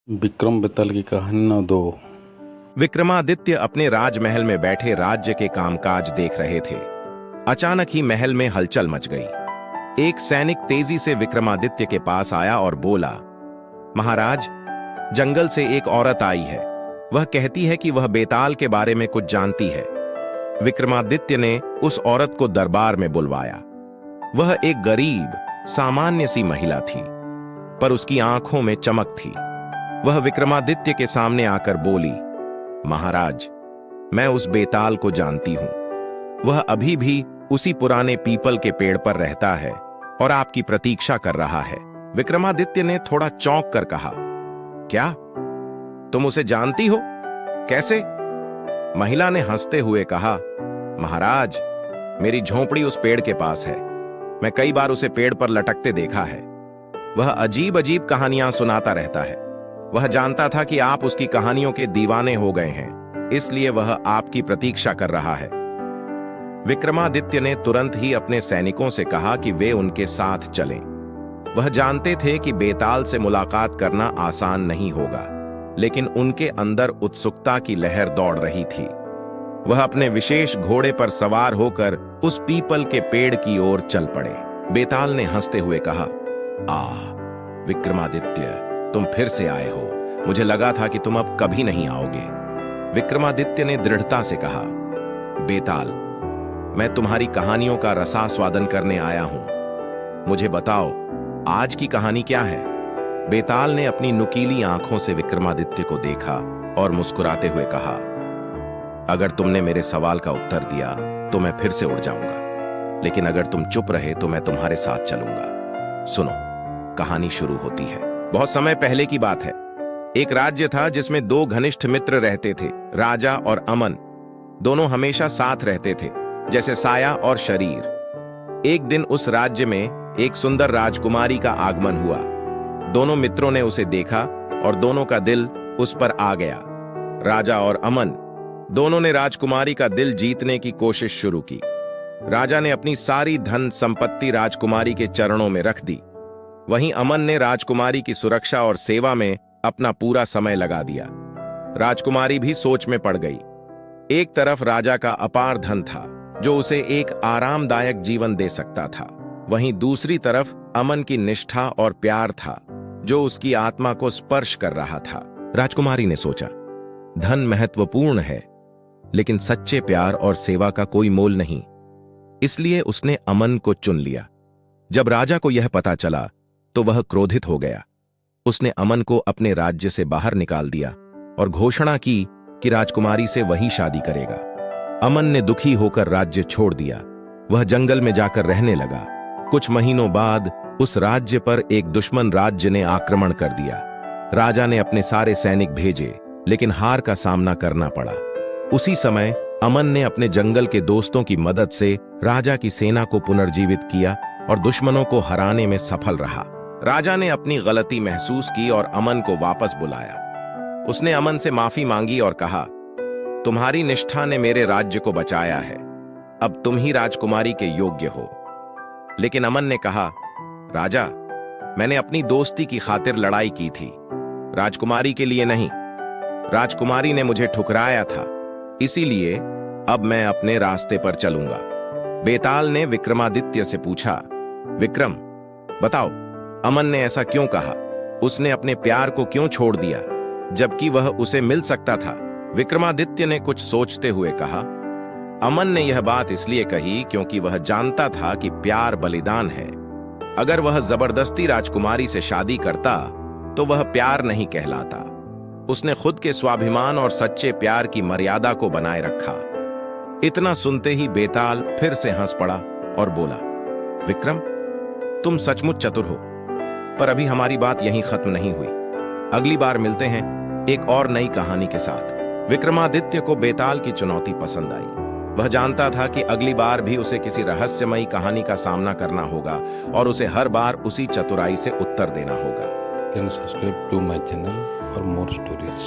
विक्रम बेताल की कहानी न दो। विक्रमादित्य अपने राजमहल में बैठे राज्य के कामकाज देख रहे थे। अचानक ही महल में हलचल मच गई। एक सैनिक तेजी से विक्रमादित्य के पास आया और बोला, महाराज, जंगल से एक औरत आई है। वह कहती है कि वह बेताल के बारे में कुछ जानती है। विक्रमादित्य ने उस औरत को दरबार में बुलवाया। वह एक गरीब सामान्य सी महिला थी, पर उसकी आंखों में चमक थी। वह विक्रमादित्य के सामने आकर बोली, महाराज, मैं उस बेताल को जानती हूं। वह अभी भी उसी पुराने पीपल के पेड़ पर रहता है और आपकी प्रतीक्षा कर रहा है। विक्रमादित्य ने थोड़ा चौंक कर कहा, क्या तुम उसे जानती हो? कैसे? महिला ने हंसते हुए कहा, महाराज, मेरी झोंपड़ी उस पेड़ के पास है। मैं कई बार उसे पेड़ पर लटकते देखा है। वह अजीब अजीब कहानियां सुनाता रहता है। वह जानता था कि आप उसकी कहानियों के दीवाने हो गए हैं, इसलिए वह आपकी प्रतीक्षा कर रहा है। विक्रमादित्य ने तुरंत ही अपने सैनिकों से कहा कि वे उनके साथ चलें। वह जानते थे कि बेताल से मुलाकात करना आसान नहीं होगा, लेकिन उनके अंदर उत्सुकता की लहर दौड़ रही थी। वह अपने विशेष घोड़े पर सवार होकर उस पीपल के पेड़ की ओर चल पड़े। बेताल ने हंसते हुए कहा, विक्रमादित्य, तुम फिर से आए हो। मुझे लगा था कि तुम अब कभी नहीं आओगे। विक्रमादित्य ने दृढ़ता से कहा, बेताल, मैं तुम्हारी कहानियों का रसास्वादन करने आया हूं। मुझे बताओ, आज की कहानी क्या है? बेताल ने अपनी नुकीली आंखों से विक्रमादित्य को देखा और मुस्कुराते हुए कहा, अगर तुमने मेरे सवाल का उत्तर दिया तो मैं फिर से उड़ जाऊंगा, लेकिन अगर तुम चुप रहे तो मैं तुम्हारे साथ चलूंगा। सुनो, कहानी शुरू होती है। बहुत समय पहले की बात है। एक राज्य था जिसमें दो घनिष्ठ मित्र रहते थे, राजा और अमन। दोनों हमेशा साथ रहते थे, जैसे साया और शरीर। एक दिन उस राज्य में एक सुंदर राजकुमारी का आगमन हुआ। दोनों मित्रों ने उसे देखा और दोनों का दिल उस पर आ गया। राजा और अमन दोनों ने राजकुमारी का दिल जीतने की कोशिश शुरू की। राजा ने अपनी सारी धन संपत्ति राजकुमारी के चरणों में रख दी। वहीं अमन ने राजकुमारी की सुरक्षा और सेवा में अपना पूरा समय लगा दिया। राजकुमारी भी सोच में पड़ गई। एक तरफ राजा का अपार धन था, जो उसे एक आरामदायक जीवन दे सकता था। वहीं दूसरी तरफ अमन की निष्ठा और प्यार था, जो उसकी आत्मा को स्पर्श कर रहा था। राजकुमारी ने सोचा, धन महत्वपूर्ण है, लेकिन सच्चे प्यार और सेवा का कोई मोल नहीं। इसलिए उसने अमन को चुन लिया। जब राजा को यह पता चला तो वह क्रोधित हो गया। उसने अमन को अपने राज्य से बाहर निकाल दिया और घोषणा की कि राजकुमारी से वही शादी करेगा। अमन ने दुखी होकर राज्य छोड़ दिया। वह जंगल में जाकर रहने लगा। कुछ महीनों बाद उस राज्य पर एक दुश्मन राज्य ने आक्रमण कर दिया। राजा ने अपने सारे सैनिक भेजे, लेकिन हार का सामना करना पड़ा। उसी समय अमन ने अपने जंगल के दोस्तों की मदद से राजा की सेना को पुनर्जीवित किया और दुश्मनों को हराने में सफल रहा। राजा ने अपनी गलती महसूस की और अमन को वापस बुलाया। उसने अमन से माफी मांगी और कहा, तुम्हारी निष्ठा ने मेरे राज्य को बचाया है। अब तुम ही राजकुमारी के योग्य हो। लेकिन अमन ने कहा, राजा, मैंने अपनी दोस्ती की खातिर लड़ाई की थी, राजकुमारी के लिए नहीं। राजकुमारी ने मुझे ठुकराया था, इसीलिए अब मैं अपने रास्ते पर चलूंगा। बेताल ने विक्रमादित्य से पूछा, विक्रम, बताओ, अमन ने ऐसा क्यों कहा? उसने अपने प्यार को क्यों छोड़ दिया, जबकि वह उसे मिल सकता था? विक्रमादित्य ने कुछ सोचते हुए कहा, अमन ने यह बात इसलिए कही क्योंकि वह जानता था कि प्यार बलिदान है। अगर वह जबरदस्ती राजकुमारी से शादी करता तो वह प्यार नहीं कहलाता। उसने खुद के स्वाभिमान और सच्चे प्यार की मर्यादा को बनाए रखा। इतना सुनते ही बेताल फिर से हंस पड़ा और बोला, विक्रम, तुम सचमुच चतुर हो, पर अभी हमारी बात यहीं खत्म नहीं हुई। अगली बार मिलते हैं एक और नई कहानी के साथ। विक्रमादित्य को बेताल की चुनौती पसंद आई। वह जानता था कि अगली बार भी उसे किसी रहस्यमयी कहानी का सामना करना होगा और उसे हर बार उसी चतुराई से उत्तर देना होगा। Can subscribe to my channel for more stories.